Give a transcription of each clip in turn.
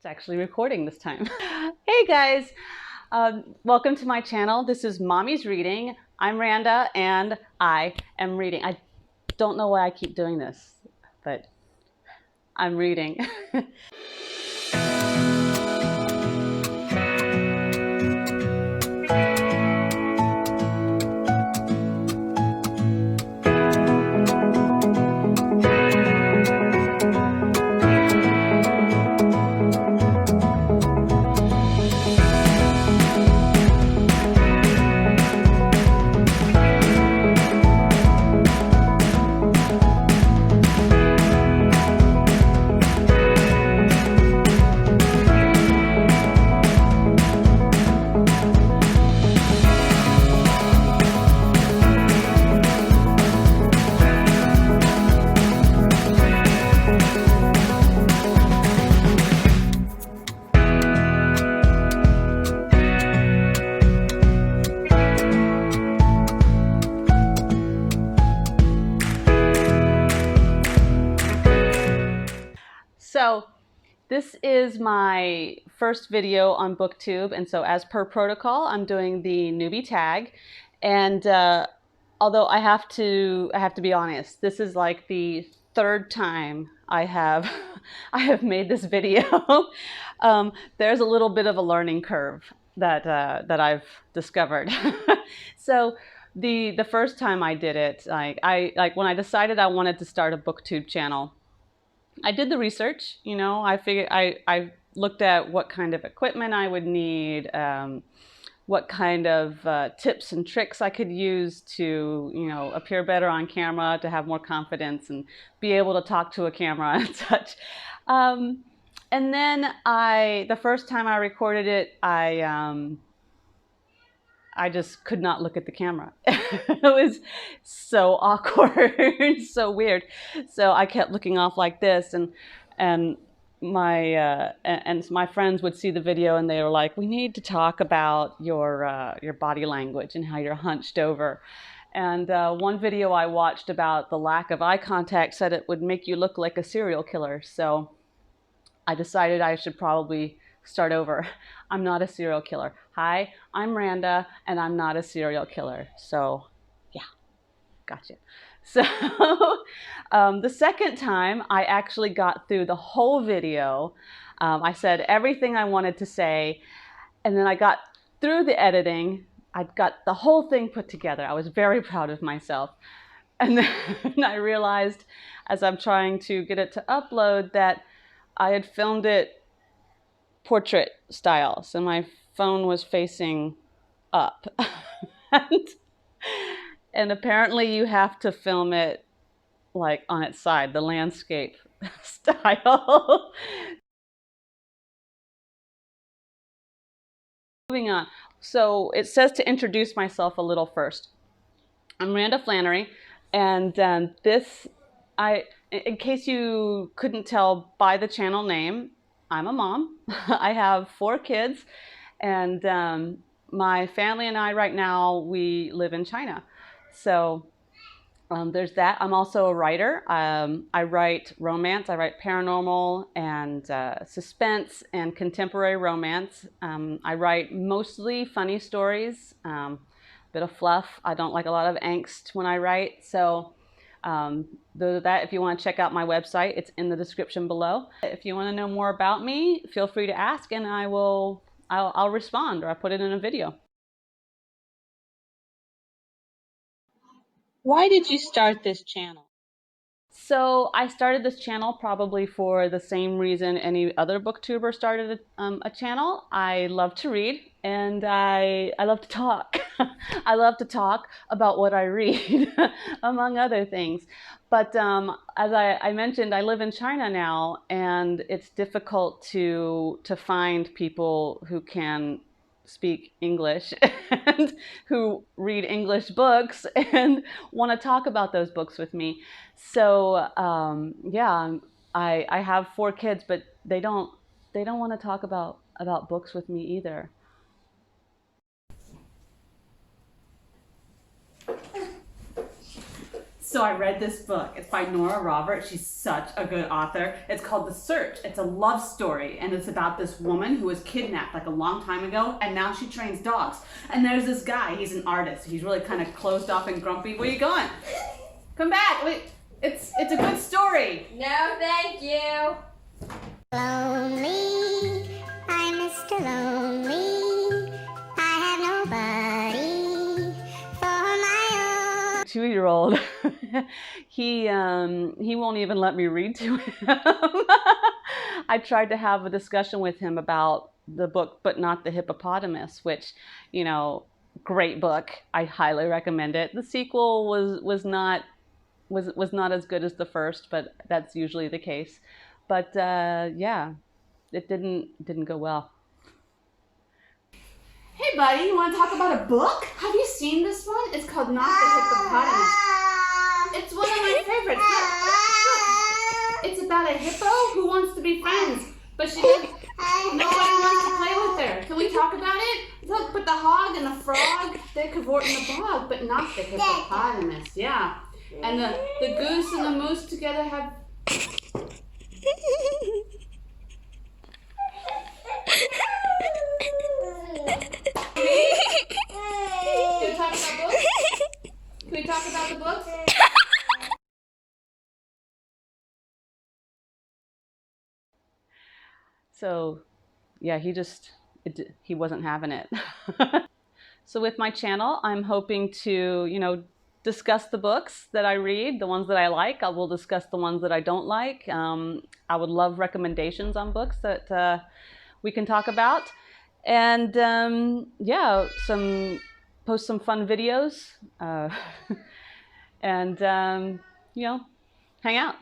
It's actually recording this time. Hey guys, welcome to my channel. This is Mommy's Reading. I'm Randa and I am reading. I don't know why I keep doing this, but I'm reading. So this is my first video on booktube, and so as per protocol I'm doing the newbie tag. And although I have to be honest, this is like the third time I have made this video. There's a little bit of a learning curve that I've discovered. So the first time I did it, like when I decided I wanted to start a booktube channel, I did the research. I figured I looked at what kind of equipment I would need, what kind of tips and tricks I could use to, appear better on camera, to have more confidence and be able to talk to a camera and such. And then the first time I recorded it, I just could not look at the camera. It was so awkward, so weird. So I kept looking off like this, and my friends would see the video and they were like, "We need to talk about your body language and how you're hunched over." And one video I watched about the lack of eye contact said it would make you look like a serial killer. So I decided I should probably start over. I'm not a serial killer. Hi, I'm Randa, and I'm not a serial killer. So, yeah, gotcha. So, the second time I actually got through the whole video. I said everything I wanted to say, and then I got through the editing. I got the whole thing put together. I was very proud of myself. And then I realized, as I'm trying to get it to upload, that I had filmed it portrait style, so my phone was facing up. and apparently you have to film it like on its side, the landscape style. Moving on. So it says to introduce myself a little first. I'm Randa Flannery, and in case you couldn't tell by the channel name, I'm a mom. I have 4 kids, and my family and I right now, we live in China. So there's that. I'm also a writer. I write romance, I write paranormal and suspense and contemporary romance. I write mostly funny stories, bit of fluff. I don't like a lot of angst when I write. So if you want to check out my website, it's in the description below. If you want to know more about me, feel free to ask, and I'll respond, or I'll put it in a video. Why did you start this channel? So I started this channel probably for the same reason any other booktuber started a channel. I love to read, and I love to talk. I love to talk about what I read, among other things. But as I mentioned, I live in China now, and it's difficult to find people who can speak English and who read English books and want to talk about those books with me. So yeah, I have 4 kids, but they don't want to talk about books with me either. So I read this book. It's by Nora Roberts. She's such a good author. It's called The Search. It's a love story, and it's about this woman who was kidnapped like a long time ago, and now she trains dogs. And there's this guy. He's an artist. He's really kind of closed off and grumpy. Where you going? Come back. Wait. It's a good story. No, thank you. Lonely, I'm Mr. Lonely. I have nobody for my own. 2-year-old. He won't even let me read to him. I tried to have a discussion with him about the book, but not the hippopotamus, which, you know, great book. I highly recommend it. The sequel was not as good as the first, but that's usually the case. But yeah, it didn't go well. Hey buddy, you want to talk about a book? Have you seen this one? It's called Not the Hippopotamus. It's one of my favorites. Look. It's about a hippo who wants to be friends, but she doesn't. Nobody wants to play with her. Can we talk about it? Look, but the hog and the frog, they cavort in the bog, but not the hippopotamus. Yeah. And the goose and the moose together have... Can we talk about books? Can we talk about the books? So, yeah, he wasn't having it. So with my channel, I'm hoping to, you know, discuss the books that I read, the ones that I like. I will discuss the ones that I don't like. I would love recommendations on books that we can talk about. And yeah, post some fun videos and, you know, hang out.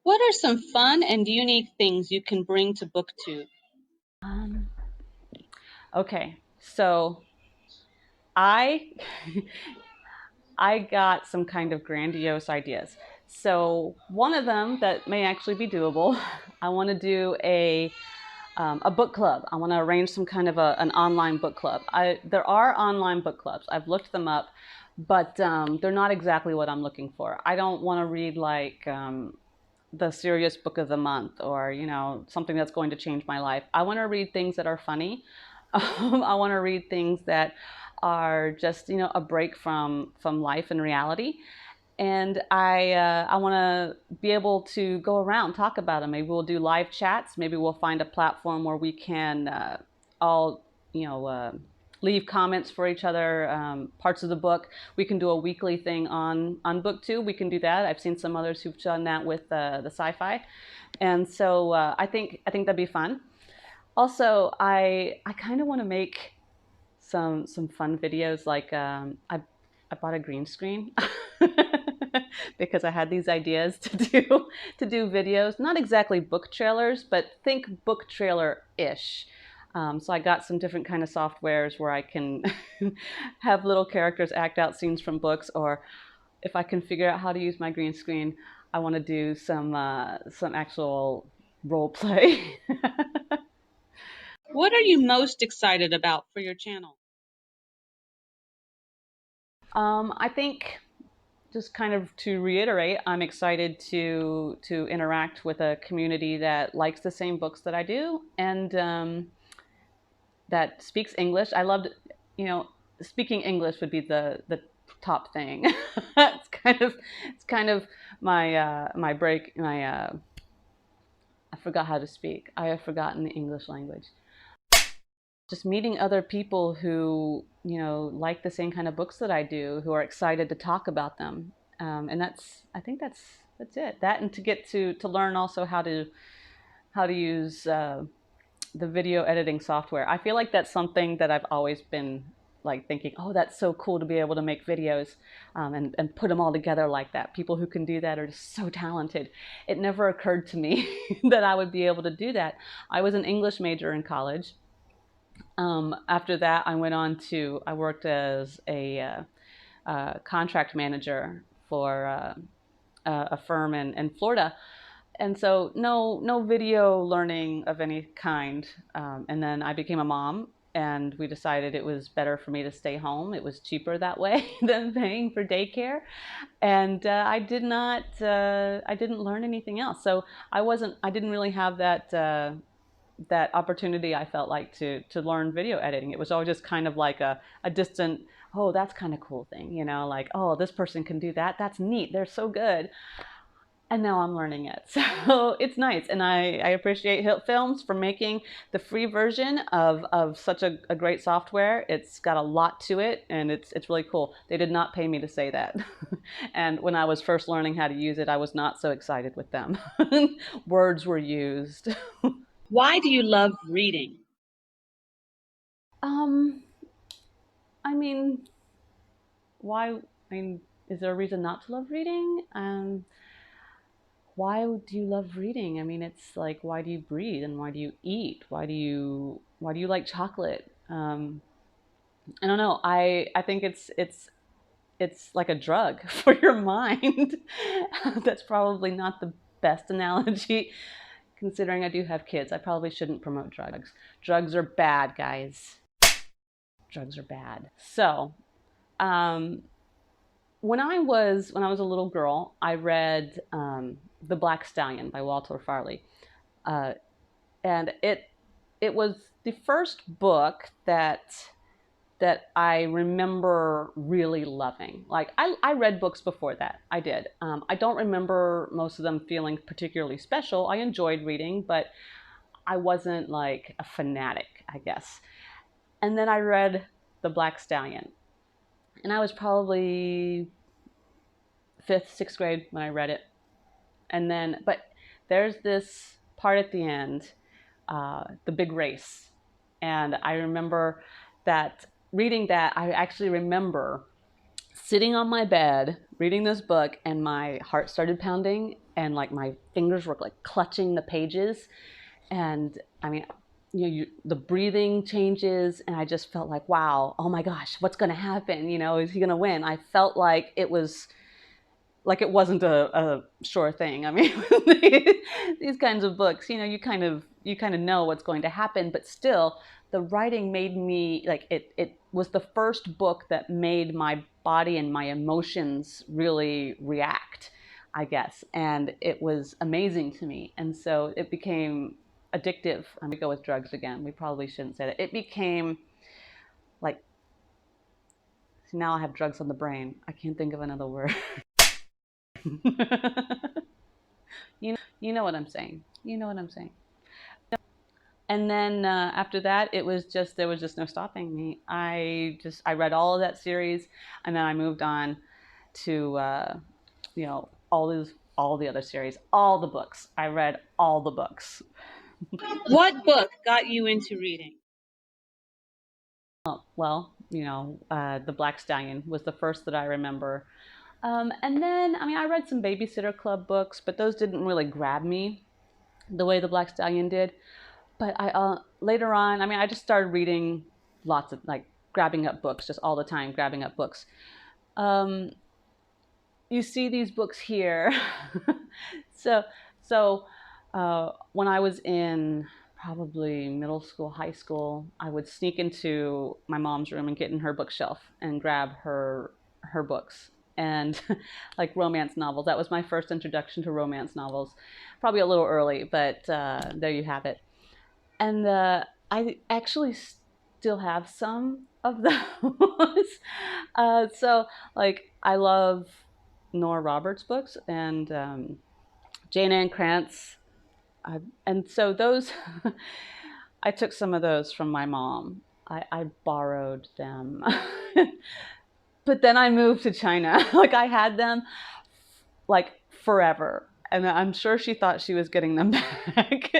What are some fun and unique things you can bring to booktube? Okay, so I got some kind of grandiose ideas. So one of them that may actually be doable, I want to do a book club. I want to arrange some kind of an online book club. There are online book clubs. I've looked them up, but they're not exactly what I'm looking for. I don't want to read like the serious book of the month, or, you know, something that's going to change my life. I want to read things that are funny. I want to read things that are just, you know, a break from life and reality. And I want to be able to go around, talk about them. Maybe we'll do live chats. Maybe we'll find a platform where we can all, you know, leave comments for each other, parts of the book. We can do a weekly thing on booktube. We can do that. I've seen some others who've done that with the sci-fi. And so I think that'd be fun. Also, I kind of want to make some fun videos. Like I bought a green screen because I had these ideas to do videos, not exactly book trailers, but think book trailer-ish. So I got some different kind of softwares where I can have little characters act out scenes from books, or if I can figure out how to use my green screen, I want to do some actual role play. What are you most excited about for your channel? I think, just kind of to reiterate, I'm excited to interact with a community that likes the same books that I do, and that speaks English. I loved, you know, speaking English would be the top thing. It's kind of my break. I forgot how to speak. I have forgotten the English language. Just meeting other people who, you know, like the same kind of books that I do, who are excited to talk about them, and I think that's it. That, and to get to learn also how to use the video editing software. I feel like that's something that I've always been like thinking, oh, that's so cool to be able to make videos and put them all together like that. People who can do that are just so talented. It never occurred to me that I would be able to do that. I was an English major in college. After that, I worked as a contract manager for a firm in Florida. And so no video learning of any kind. And then I became a mom, and we decided it was better for me to stay home. It was cheaper that way than paying for daycare. And I didn't learn anything else. So I didn't really have that opportunity, I felt like, to learn video editing. It was always just kind of like a distant, oh, that's kind of cool thing, you know, like, oh, this person can do that. That's neat. They're so good. And now I'm learning it. So it's nice. And I appreciate Hilt Films for making the free version of such a great software. It's got a lot to it, and it's really cool. They did not pay me to say that. And when I was first learning how to use it, I was not so excited with them. Words were used. Why do you love reading? I mean, why? I mean, is there a reason not to love reading? Why do you love reading? I mean, it's like, why do you breathe and why do you eat? Why do you like chocolate? I don't know. I think it's like a drug for your mind. That's probably not the best analogy, considering I do have kids. I probably shouldn't promote drugs. Drugs are bad, guys. Drugs are bad. So, when I was a little girl, I read The Black Stallion by Walter Farley, and it was the first book that I remember really loving. Like, I read books before that. I did. I don't remember most of them feeling particularly special. I enjoyed reading, but I wasn't like a fanatic, I guess. And then I read The Black Stallion. And I was probably 5th, 6th grade when I read it. And then, but there's this part at the end, the big race. And I remember that reading that, I actually remember sitting on my bed reading this book, and my heart started pounding, and like my fingers were like clutching the pages. And I mean, you know, the breathing changes, and I just felt like, wow, oh my gosh, what's going to happen? You know, is he going to win? I felt like it wasn't a sure thing. I mean, these kinds of books, you know, you kind of know what's going to happen, but still, the writing made me like it was the first book that made my body and my emotions really react, I guess, and it was amazing to me, and so it became addictive. We go with drugs again. We probably shouldn't say that. It became like, see, now I have drugs on the brain. I can't think of another word. You know what I'm saying. You know what I'm saying. And then after that, there was just no stopping me. I read all of that series, and then I moved on to you know, all the other series, all the books. I read all the books. What book got you into reading? Well, you know, The Black Stallion was the first that I remember. And then, I mean, I read some Babysitter Club books, but those didn't really grab me the way The Black Stallion did. But later on, I mean, I just started reading lots of, like, grabbing up books, just all the time, grabbing up books. You see these books here. So when I was in probably middle school, high school, I would sneak into my mom's room and get in her bookshelf and grab her books. And like romance novels. That was my first introduction to romance novels. Probably a little early, but there you have it. And I actually still have some of those. So, like, I love Nora Roberts books and Jane Ann Krantz. And so those, I took some of those from my mom. I borrowed them. But then I moved to China. Like, I had them like forever. And I'm sure she thought she was getting them back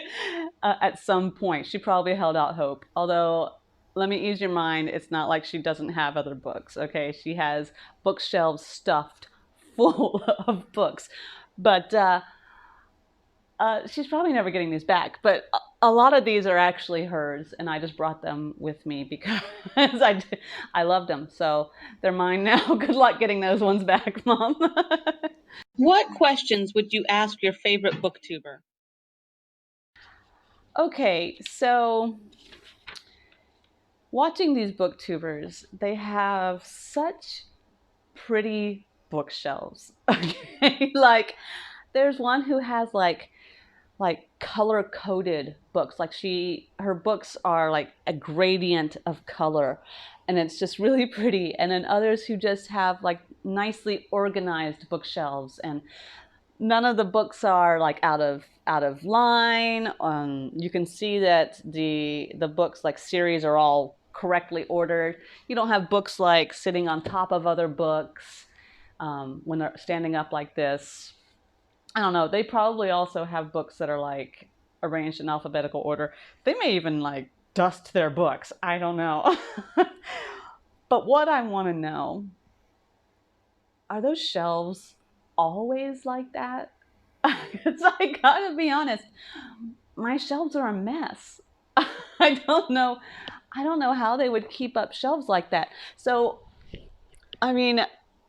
at some point. She probably held out hope. Although, let me ease your mind, it's not like she doesn't have other books, okay? She has bookshelves stuffed full of books. But she's probably never getting these back. But a lot of these are actually hers, and I just brought them with me because I loved them. So they're mine now. Good luck getting those ones back, Mom. What questions would you ask your favorite booktuber? Okay, so watching these booktubers, they have such pretty bookshelves. Okay, like there's one who has like color coded books. Like her books are like a gradient of color, and it's just really pretty. And then others who just have like nicely organized bookshelves, and none of the books are like out of line. You can see that the books like series are all correctly ordered. You don't have books like sitting on top of other books when they're standing up like this. I don't know. They probably also have books that are like arranged in alphabetical order. They may even like dust their books. I don't know. But what I want to know, are those shelves always like that? Because I gotta be honest, my shelves are a mess. I don't know how they would keep up shelves like that. So, I mean,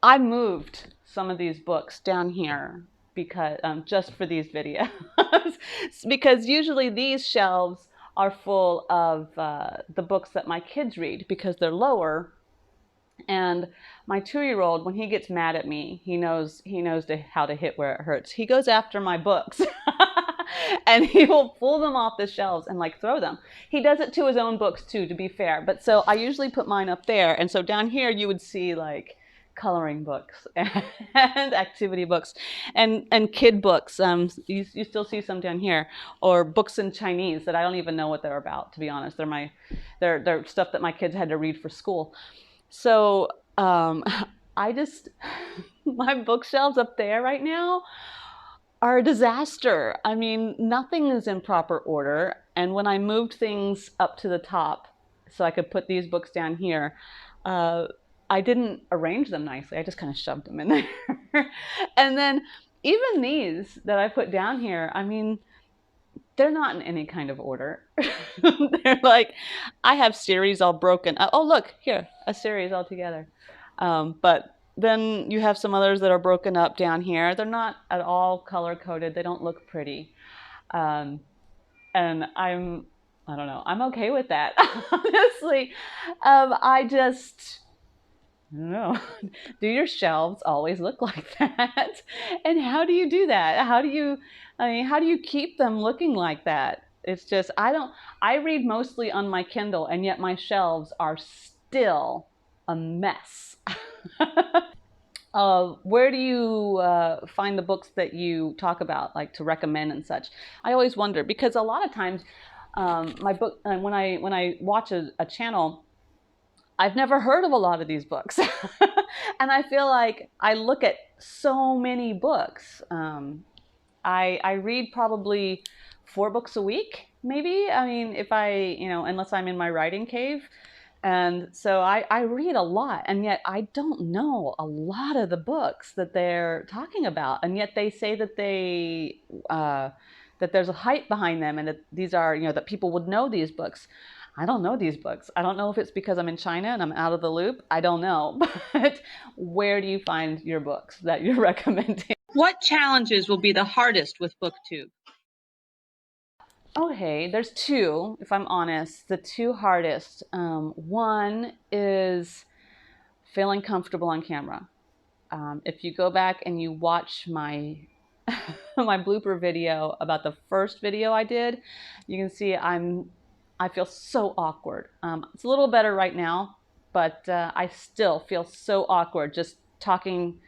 I moved some of these books down here because just for these videos, because usually these shelves are full of the books that my kids read because they're lower. And my 2-year-old, when he gets mad at me, he knows how to hit where it hurts. He goes after my books. And he will pull them off the shelves and like throw them. He does it to his own books too, to be fair. But so I usually put mine up there. And so down here you would see like coloring books and activity books and kid books. You still see some down here, or books in Chinese that I don't even know what they're about, to be honest. They're stuff that my kids had to read for school. So I just, my bookshelves up there right now are a disaster. I mean, nothing is in proper order. And when I moved things up to the top so I could put these books down here, I didn't arrange them nicely. I just kind of shoved them in there. And then even these that I put down here, I mean, they're not in any kind of order. They're like, I have series all broken. Oh, look, here, a series all together. But then you have some others that are broken up down here. They're not at all color coded. They don't look pretty. And I don't know, I'm okay with that. Honestly, I don't know. Do your shelves always look like that? And how do you do that? How do you keep them looking like that? It's just, I read mostly on my Kindle, and yet my shelves are still a mess. Where do you find the books that you talk about, like to recommend and such? I always wonder, because a lot of times my book, when I watch a channel, I've never heard of a lot of these books. And I feel like I look at so many books. I read probably 4 books a week, maybe. I mean, if unless I'm in my writing cave. And so I read a lot, and yet I don't know a lot of the books that they're talking about. And yet they say that that there's a hype behind them, and that these are, that people would know these books. I don't know these books. I don't know if it's because I'm in China and I'm out of the loop. I don't know. But where do you find your books that you're recommending? What challenges will be the hardest with booktube? Okay, there's 2, if I'm honest. The 2 hardest. One is feeling comfortable on camera. If you go back and you watch my my blooper video about the first video I did, you can see I feel so awkward. It's a little better right now, but I still feel so awkward just talking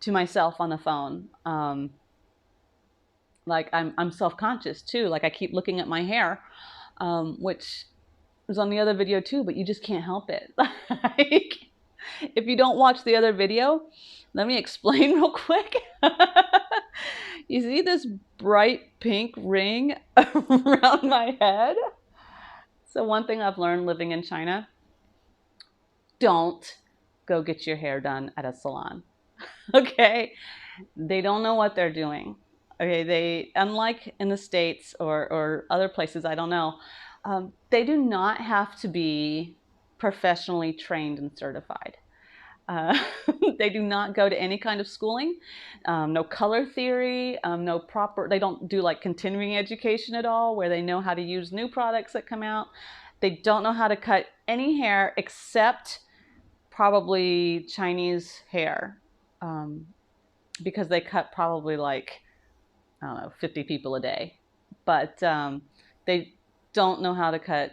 to myself on the phone. Like I'm self-conscious too. Like I keep looking at my hair, which is on the other video too, but you just can't help it. Like, if you don't watch the other video, let me explain real quick. You see this bright pink ring around my head? So one thing I've learned living in China, don't go get your hair done at a salon. Okay? They don't know what they're doing. Okay, they, unlike in the States or other places, I don't know, they do not have to be professionally trained and certified. They do not go to any kind of schooling, no color theory, they don't do like continuing education at all, where they know how to use new products that come out. They don't know how to cut any hair except probably Chinese hair, because they cut probably like, I don't know, 50 people a day. But they don't know how to cut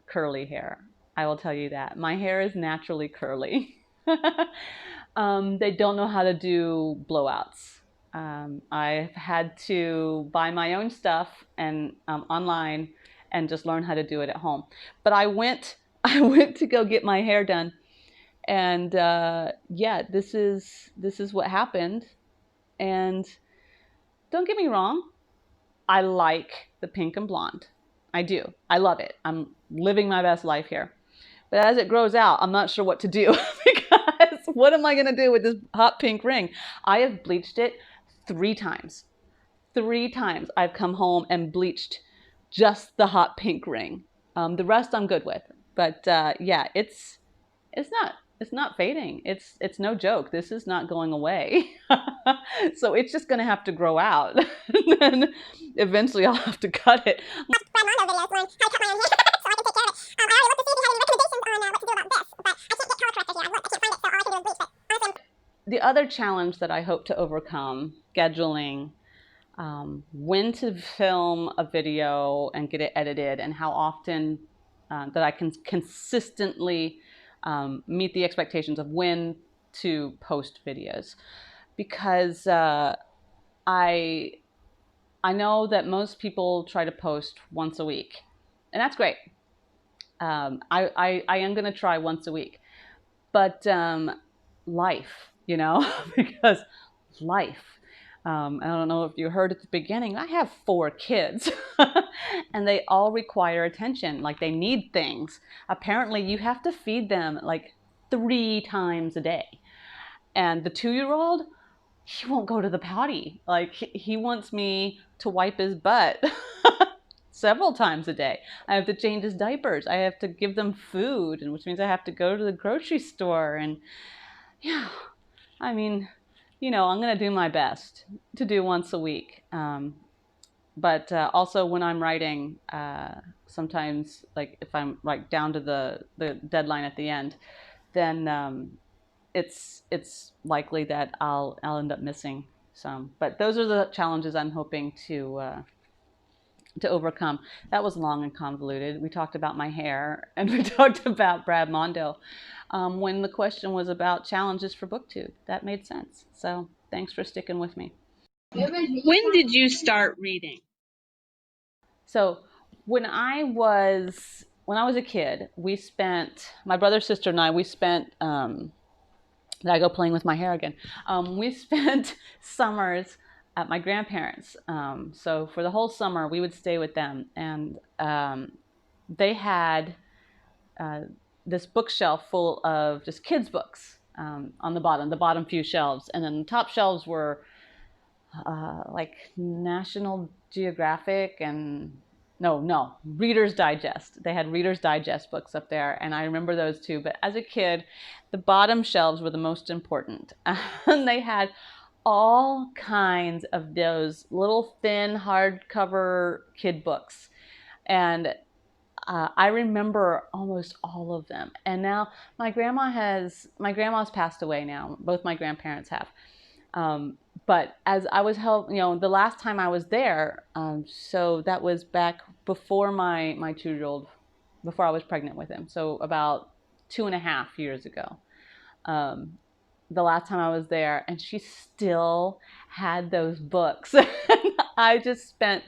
curly hair. I will tell you that. My hair is naturally curly. They don't know how to do blowouts. I've had to buy my own stuff and online and just learn how to do it at home. But I went to go get my hair done, and yeah, this is what happened. And don't get me wrong, I like the pink and blonde. I do. I love it. I'm living my best life here. But as it grows out, I'm not sure what to do because what am I going to do with this hot pink ring? I have bleached it 3 times. 3 times I've come home and bleached just the hot pink ring. The rest I'm good with. But yeah, it's not fading. It's no joke. This is not going away. So it's just gonna have to grow out. And then eventually I'll have to cut it. The other challenge that I hope to overcome, scheduling, when to film a video and get it edited, and how often that I can consistently meet the expectations of when to post videos. Because I know that most people try to post once a week, and that's great. I am going to try once a week, but life, because life. I don't know if you heard at the beginning, I have 4 kids and they all require attention. Like, they need things. Apparently you have to feed them like 3 times a day. And the 2-year-old, he won't go to the potty. Like, he wants me to wipe his butt several times a day. I have to change his diapers. I have to give them food, and which means I have to go to the grocery store. And yeah, I mean, I'm going to do my best to do once a week. But also when I'm writing, sometimes, like if I'm right down to the deadline at the end, then it's likely that I'll end up missing some. But those are the challenges I'm hoping to overcome. That was long and convoluted. We talked about my hair and we talked about Brad Mondo. When the question was about challenges for booktube, that made sense. So thanks for sticking with me. When did you start reading? So when I was a kid, my brother, sister, and I spent I go playing with my hair again. We spent summers at my grandparents'. So for the whole summer, we would stay with them, and they had this bookshelf full of just kids' books on the bottom few shelves, and then the top shelves were like National Geographic and Reader's Digest. They had Reader's Digest books up there, and I remember those too. But as a kid, the bottom shelves were the most important. And they had all kinds of those little thin hardcover kid books. And I remember almost all of them. And now my grandma's passed away now. Both my grandparents have. But as I was the last time I was there, so that was back before my 2-year-old, before I was pregnant with him. So about 2.5 years ago, the last time I was there, and she still had those books. I just spent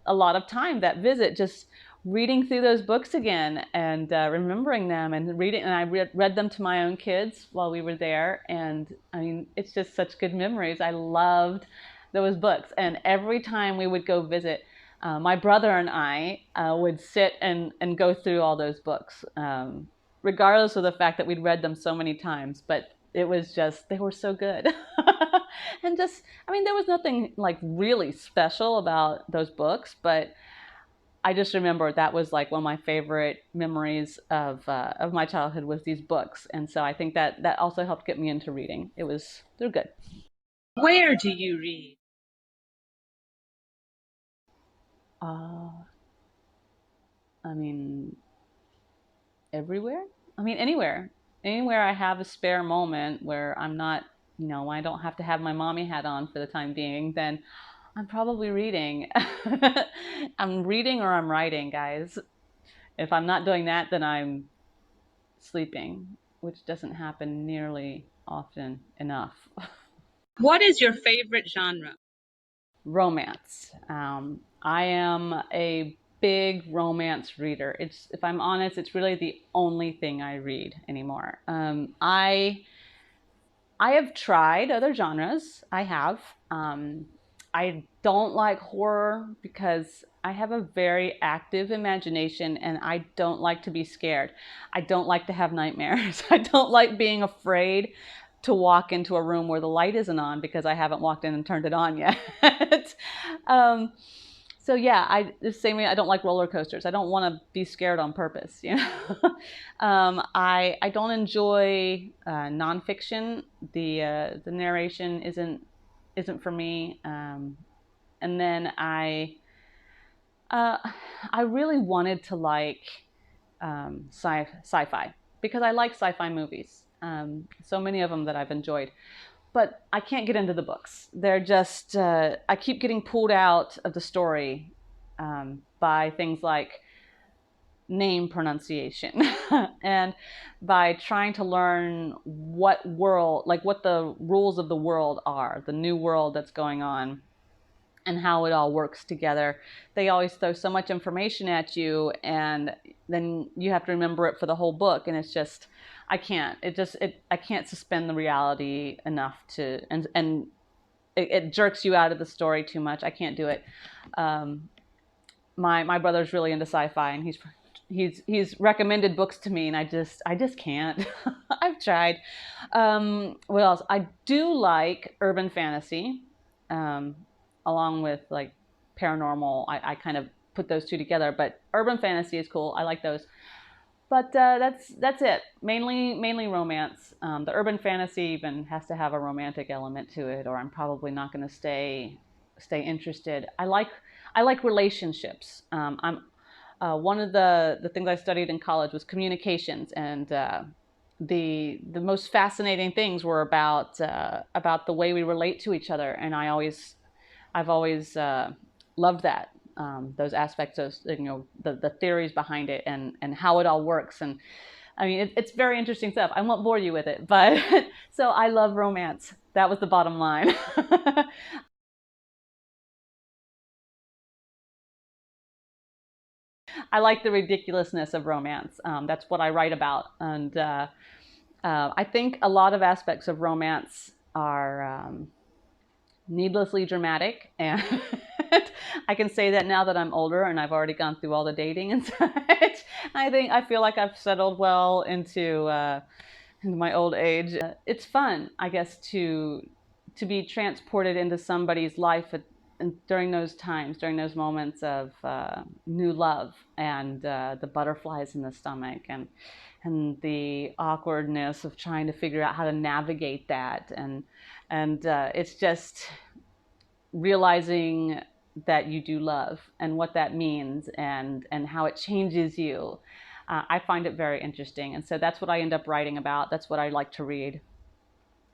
a lot of time that visit just reading through those books again and remembering them and reading. And I read them to my own kids while we were there. And I mean, it's just such good memories. I loved those books. And every time we would go visit, my brother and I would sit and go through all those books, regardless of the fact that we'd read them so many times. But it was just, they were so good. And just, I mean, there was nothing like really special about those books, but I just remember that was like one of my favorite memories of my childhood was these books. And so I think that also helped get me into reading. They're good. Where do you read? I mean, everywhere. I mean, anywhere. Anywhere I have a spare moment where I'm not, I don't have to have my mommy hat on for the time being, then I'm probably reading. I'm reading or I'm writing, guys. If I'm not doing that, then I'm sleeping, which doesn't happen nearly often enough. What is your favorite genre? Romance. I am a big romance reader. If I'm honest, it's really the only thing I read anymore. I have tried other genres. I have. I don't like horror because I have a very active imagination and I don't like to be scared. I don't like to have nightmares. I don't like being afraid to walk into a room where the light isn't on because I haven't walked in and turned it on yet. um, so yeah, the same way I don't like roller coasters. I don't want to be scared on purpose. I don't enjoy nonfiction. The narration isn't for me. And then I really wanted to like sci-fi because I like sci-fi movies. So many of them that I've enjoyed, but I can't get into the books. They're just I keep getting pulled out of the story by things like name pronunciation and by trying to learn what the rules of the world are, the new world that's going on and how it all works together. They always throw so much information at you and then you have to remember it for the whole book, and it's just I can't. I can't suspend the reality enough to and it jerks you out of the story too much. I can't do it. My brother's really into sci-fi and he's recommended books to me and I just can't. I've tried. What else? I do like urban fantasy. Along with like paranormal, I kind of put those two together, but urban fantasy is cool. I like those. But that's it. Mainly romance. The urban fantasy even has to have a romantic element to it, or I'm probably not going to stay interested. I like relationships. I'm one of the things I studied in college was communications, and the most fascinating things were about the way we relate to each other, and I've always loved that, those aspects of the theories behind it and how it all works. And I mean, it's very interesting stuff. I won't bore you with it, but so I love romance. That was the bottom line. I like the ridiculousness of romance. That's what I write about, and I think a lot of aspects of romance are needlessly dramatic, and I can say that now that I'm older and I've already gone through all the dating and such. I feel like I've settled well into my old age. It's fun, I guess, to be transported into somebody's life during those times, during those moments of new love and the butterflies in the stomach and the awkwardness of trying to figure out how to navigate that, and it's just realizing that you do love and what that means and how it changes you. I find it very interesting, and so that's what I end up writing about. That's what I like to read,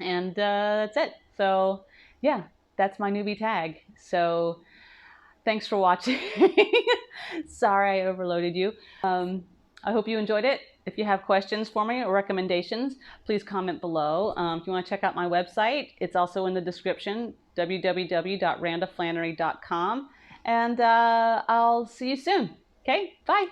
and that's it. So yeah, that's my newbie tag. So thanks for watching. Sorry I overloaded you. I hope you enjoyed it. If you have questions for me or recommendations, please comment below. If you want to check out my website, it's also in the description, www.randaflannery.com. And I'll see you soon. Okay, bye.